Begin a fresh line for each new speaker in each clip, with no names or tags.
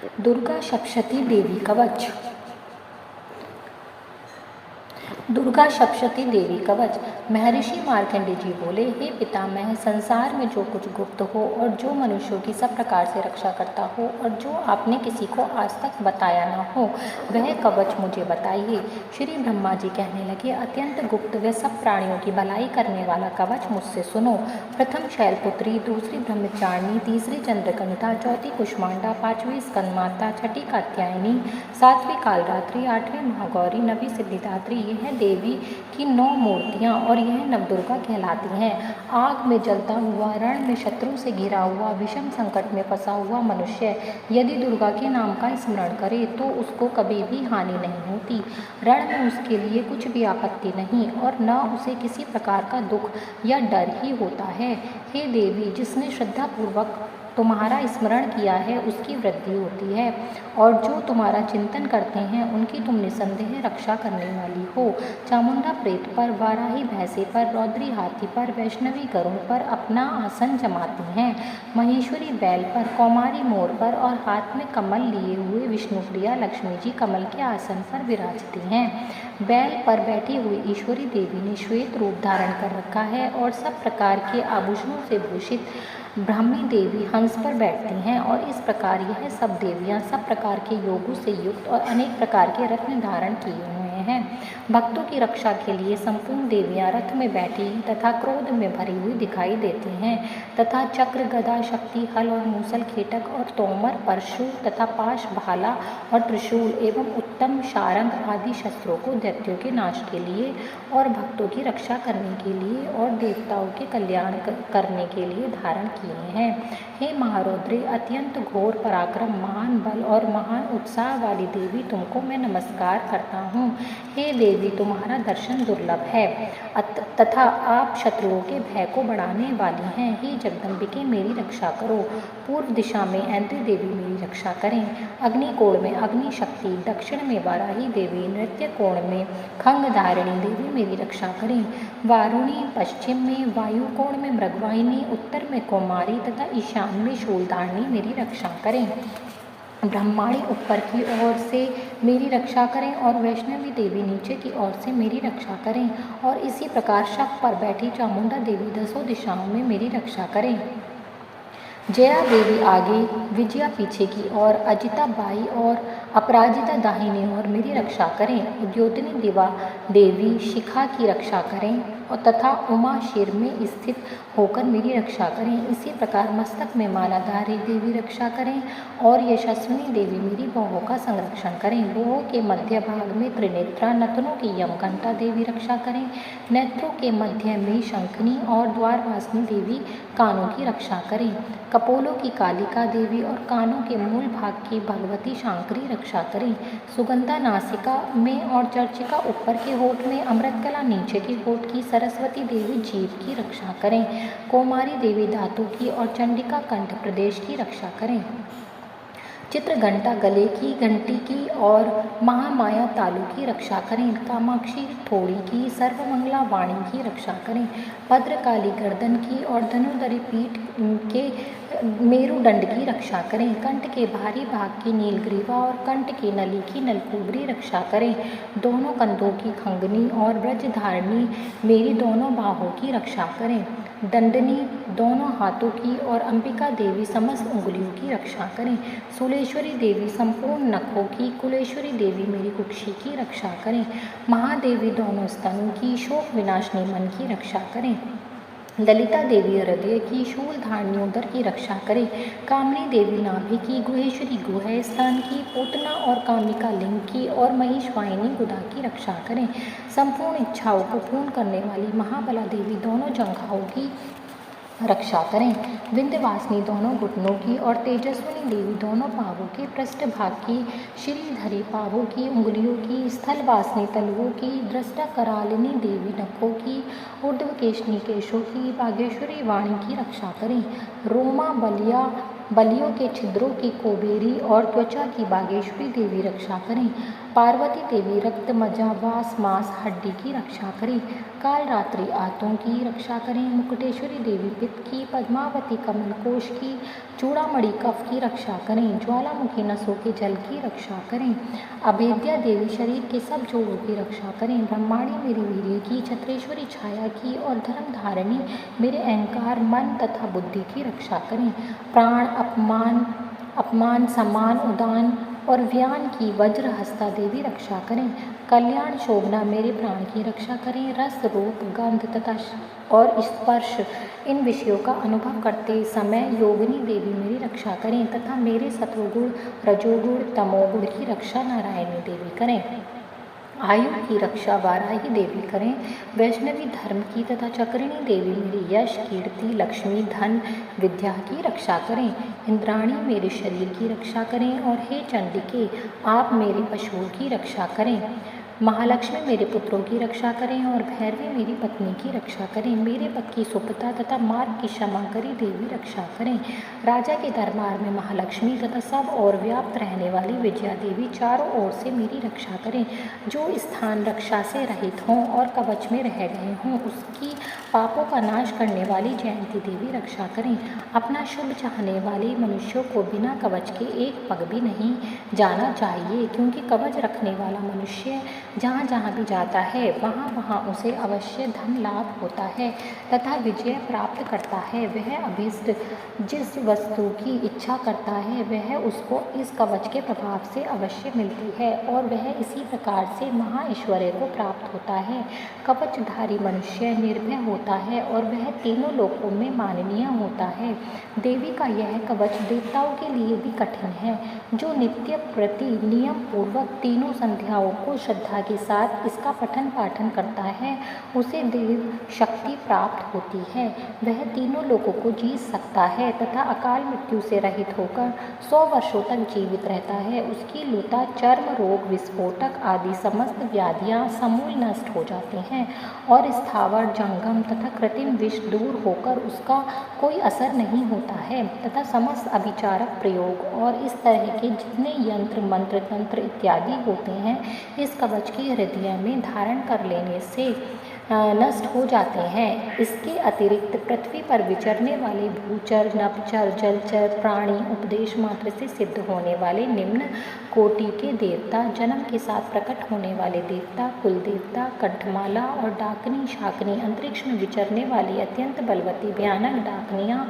दुर्गा सप्तशती देवी कवच। दुर्गा सप्तशती देवी कवच। महर्षि मार्कंडेय जी बोले, हे पितामह, संसार में जो कुछ गुप्त हो और जो मनुष्यों की सब प्रकार से रक्षा करता हो और जो आपने किसी को आज तक बताया न हो, वह कवच मुझे बताइए। श्री ब्रह्मा जी कहने लगे, अत्यंत गुप्त व सब प्राणियों की भलाई करने वाला कवच मुझसे सुनो। प्रथम शैलपुत्री, दूसरी ब्रह्मचारिणी, तीसरी चंद्रघंटा, चौथी कुष्मांडा, पांचवी स्कंदमाता, छठी कात्यायनी, सातवीं कालरात्रि, आठवीं महागौरी, नवी सिद्धिदात्री, यह देवी की 9 मूर्तियाँ और यह नवदुर्गा कहलाती हैं। आग में जलता हुआ, रण में शत्रु से घिरा हुआ, विषम संकट में फंसा हुआ मनुष्य यदि दुर्गा के नाम का स्मरण करे तो उसको कभी भी हानि नहीं होती। रण में उसके लिए कुछ भी आपत्ति नहीं और न उसे किसी प्रकार का दुख या डर ही होता है। हे देवी, जिसने श्रद्धापूर्वक तुम्हारा स्मरण किया है उसकी वृद्धि होती है और जो तुम्हारा चिंतन करते हैं उनकी तुम निसंदेह रक्षा करने वाली हो। चामुंडा प्रेत पर, वाराही भैंसे पर, रौद्री हाथी पर, वैष्णवी गरुड़ पर अपना आसन जमाती हैं। महेश्वरी बैल पर, कौमारी मोर पर और हाथ में कमल लिए हुए विष्णुप्रिया लक्ष्मी जी कमल के आसन पर विराजती हैं। बैल पर बैठी हुई ईश्वरी देवी ने श्वेत रूप धारण कर रखा है और सब प्रकार के आभूषणों से भूषित ब्राह्मी देवी हंस पर बैठती हैं और इस प्रकार यह सब देवियां सब प्रकार के योगों से युक्त और अनेक प्रकार के रत्न धारण किए हुए हैं। भक्तों की रक्षा के लिए संपूर्ण देवियां रथ में बैठी तथा क्रोध में भरी हुई दिखाई देती हैं तथा चक्र, गदा, शक्ति, हल और मूसल, खेटक और तोमर, परशु तथा पाश, भाला और त्रिशूल एवं उत्तम शारंग आदि शस्त्रों को दैत्यों के नाश के लिए और भक्तों की रक्षा करने के लिए और देवताओं के कल्याण करने के लिए धारण किए हैं। हे महारौद्रे, अत्यंत घोर पराक्रम, महान बल और महान उत्साह वाली देवी, तुमको मैं नमस्कार करता हूँ। हे देवी, तुम्हारा दर्शन दुर्लभ है तथा आप शत्रुओं के भय को बढ़ाने वाली हैं। हे जगदम्बिके, मेरी रक्षा करो। पूर्व दिशा में ऐन्द्री देवी मेरी रक्षा करें। अग्निकोण में अग्नि शक्ति, दक्षिण में वाराही देवी, नृत्य कोण में खंगधारिणी देवी मेरी रक्षा करें। वारुणी, पश्चिम में वायु कोण में मृगवाहिनी, उत्तर में कौमारी तथा ईशान में शूलधारिणी मेरी रक्षा करें। ब्रह्माणी ऊपर की ओर से मेरी रक्षा करें और वैष्णवी देवी नीचे की ओर से मेरी रक्षा करें और इसी प्रकार शक पर बैठी चामुंडा देवी 10 दिशाओं में मेरी रक्षा करें। जया देवी आगे, विजया पीछे की ओर, अजिता बाई और अपराजिता दाहिनी ओर मेरी रक्षा करें। उद्योतनी दिवा देवी शिखा की रक्षा करें और तथा उमा शीर में स्थित होकर मेरी रक्षा करें। इसी प्रकार मस्तक में मालाधारी देवी रक्षा करें और यशस्विनी देवी मेरी बाहों का संरक्षण करें। बाहों के मध्य भाग में त्रिनेत्रा, नथनों की यमघंटा देवी रक्षा करें। नेत्रों के मध्य में शंखनी और द्वारवासिनी देवी कानों की रक्षा करें। कपोलों की कालिका देवी और कानों के मूल भाग की भगवती शांकरी रक्षा करें। सुगंधा नासिका में और चर्चिका ऊपर के होठ में, अमृतकला नीचे के होठ की, सरस्वती देवी जीभ की रक्षा करें। कौमारी देवी दांतों की और चंडिका कंठ प्रदेश की रक्षा करें। चित्रघंटा गले की घंटी की और महामाया तालु की रक्षा करें। कामाक्षी ठोड़ी की, सर्वमंगला वाणी की रक्षा करें। भद्रकाली गर्दन की और धनुधरी पीठ के मेरुदंड की रक्षा करें। कंठ के बाहरी भाग की नीलग्रीवा और कंठ की नली की नलकूबरी रक्षा करें। दोनों कंधों की खंगनी और ब्रजधारिणी मेरी दोनों बाहों की रक्षा करें। दंडनी दोनों हाथों की और अंबिका देवी समस्त उंगलियों की रक्षा करें। सूलेश्वरी देवी संपूर्ण नखों की, कुलेश्वरी देवी मेरी कुक्षी की रक्षा करें। महादेवी दोनों स्तनों की, शोक विनाशनी मन की रक्षा करें। ललिता देवी हृदय की, शूलधारिणी उदर की रक्षा करें। कामनी देवी नाभि की, गुहेश्वरी गुह स्थान की, पूतना और कामिका लिंग की और महिषवाहिनी गुदा की रक्षा करें। संपूर्ण इच्छाओं को पूर्ण करने वाली महाबला देवी दोनों जंघाओं की रक्षा करें। विंध्यवासिनी दोनों घुटनों की और तेजस्विनी देवी दोनों पांवों के पृष्ठ भाग की, श्रीधरी पांवों की, उंगलियों की, स्थलवासिनी तलुओं की, दृष्टा करालिनी देवी नखों की, ऊर्ध्वकेशनी केशों की, बागेश्वरी वाणी की रक्षा करें। रोमा बलियों के छिद्रों की, कोबेरी और त्वचा की बागेश्वरी देवी रक्षा करें। पार्वती देवी रक्त मज्जा वास मांस हड्डी की रक्षा करें। काल रात्रि आतों की रक्षा करें। मुकुटेश्वरी देवी पित्त की, पद्मावती कमल कोश की, चूड़ामणि कफ की रक्षा करें। ज्वालामुखी नसों के जल की रक्षा करें। अभेद्या देवी शरीर के सब जोड़ों की रक्षा करें। ब्रह्माणी मेरी वीर्य की, छत्रेश्वरी छाया की और धर्म धारिणी मेरे अहंकार मन तथा बुद्धि की रक्षा करें। प्राण अपमान सम्मान उदान और व्यान की वज्र हस्ता देवी रक्षा करें। कल्याण शोभना मेरे प्राण की रक्षा करें। रस रूप गंध तथा और स्पर्श इन विषयों का अनुभव करते समय योगिनी देवी मेरी रक्षा करें तथा मेरे सत्वगुण रजोगुण तमोगुण की रक्षा नारायणी देवी करें। आयु की रक्षा वाराही देवी करें। वैष्णवी धर्म की तथा चक्रिणी देवी मेरी यश कीर्ति लक्ष्मी धन विद्या की रक्षा करें। इंद्राणी मेरे शरीर की रक्षा करें और हे चंडिके आप मेरे पशुओं की रक्षा करें। महालक्ष्मी मेरे पुत्रों की रक्षा करें और भैरवी मेरी पत्नी की रक्षा करें। मेरे पद की सुपता तथा मार्ग की क्षमा करी देवी रक्षा करें। राजा के दरबार में महालक्ष्मी तथा सब और व्याप्त रहने वाली विजया देवी चारों ओर से मेरी रक्षा करें। जो स्थान रक्षा से रहित हों और कवच में रह गए हों उसकी पापों का नाश करने वाली जयंती देवी रक्षा करें। अपना शुभ चाहने वाले मनुष्यों को बिना कवच के एक पग भी नहीं जाना चाहिए, क्योंकि कवच रखने वाला मनुष्य जहाँ जहाँ भी जाता है वहाँ वहाँ उसे अवश्य धन लाभ होता है तथा विजय प्राप्त करता है। वह अभीष्ट जिस वस्तु की इच्छा करता है वह उसको इस कवच के प्रभाव से अवश्य मिलती है और वह इसी प्रकार से महाऐश्वर्य को प्राप्त होता है। कवचधारी मनुष्य निर्भय होता है और वह तीनों लोकों में माननीय होता है। देवी का यह कवच देवताओं के लिए भी कठिन है। जो नित्य प्रति नियम पूर्वक तीनों संध्याओं को श्रद्धा के साथ इसका पठन पाठन करता है उसे देव शक्ति प्राप्त होती है। वह तीनों लोगों को जीत सकता है तथा अकाल मृत्यु से रहित होकर 100 वर्षों तक जीवित रहता है। उसकी लुता चर्म रोग विस्फोटक आदि समस्त व्याधियाँ समूल नष्ट हो जाते हैं और स्थावर जंगम तथा कृत्रिम विष दूर होकर उसका कोई असर नहीं होता है तथा समस्त अभिचारक प्रयोग और इस तरह के जितने यंत्र मंत्र तंत्र इत्यादि होते हैं इस कवच के हृदय में धारण कर लेने से नष्ट हो जाते हैं। इसके अतिरिक्त पृथ्वी पर विचरने वाले भूचर नभचर जलचर प्राणी उपदेश मात्र से सिद्ध होने वाले निम्न कोटि के देवता जन्म के साथ प्रकट होने वाले देवता कुल देवता कंठमाला और डाकनी शाकनी अंतरिक्ष में विचरने वाली अत्यंत बलवती भयानक डाकनियाँ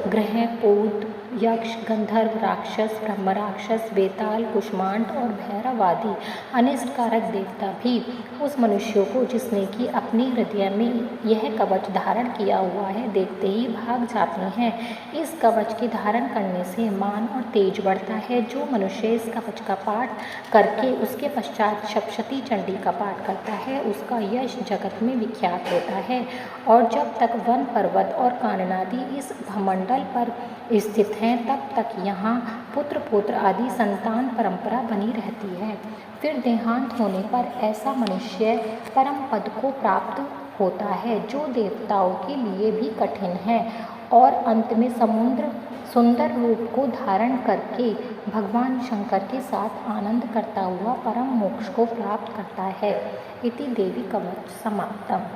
ग्रह पूत यक्ष गंधर्व राक्षस ब्रह्म राक्षस बेताल कुष्मांड और भैरव आदि अनिष्टकारक देवता भी उस मनुष्यों को जिसने कि अपने हृदय में यह कवच धारण किया हुआ है देखते ही भाग जाते हैं। इस कवच के धारण करने से मान और तेज बढ़ता है। जो मनुष्य इस कवच का पाठ करके उसके पश्चात सप्तशती चंडी का पाठ करता है उसका यश जगत में विख्यात होता है। और जब तक वन पर्वत और काननादि इस भमंडल पर स्थित हैं तब तक यहाँ पुत्र पौत्र आदि संतान परंपरा बनी रहती है। फिर देहांत होने पर ऐसा मनुष्य परम पद को प्राप्त होता है जो देवताओं के लिए भी कठिन है और अंत में सुंदर रूप को धारण करके भगवान शंकर के साथ आनंद करता हुआ परम मोक्ष को प्राप्त करता है। इति देवी कवच समाप्तम।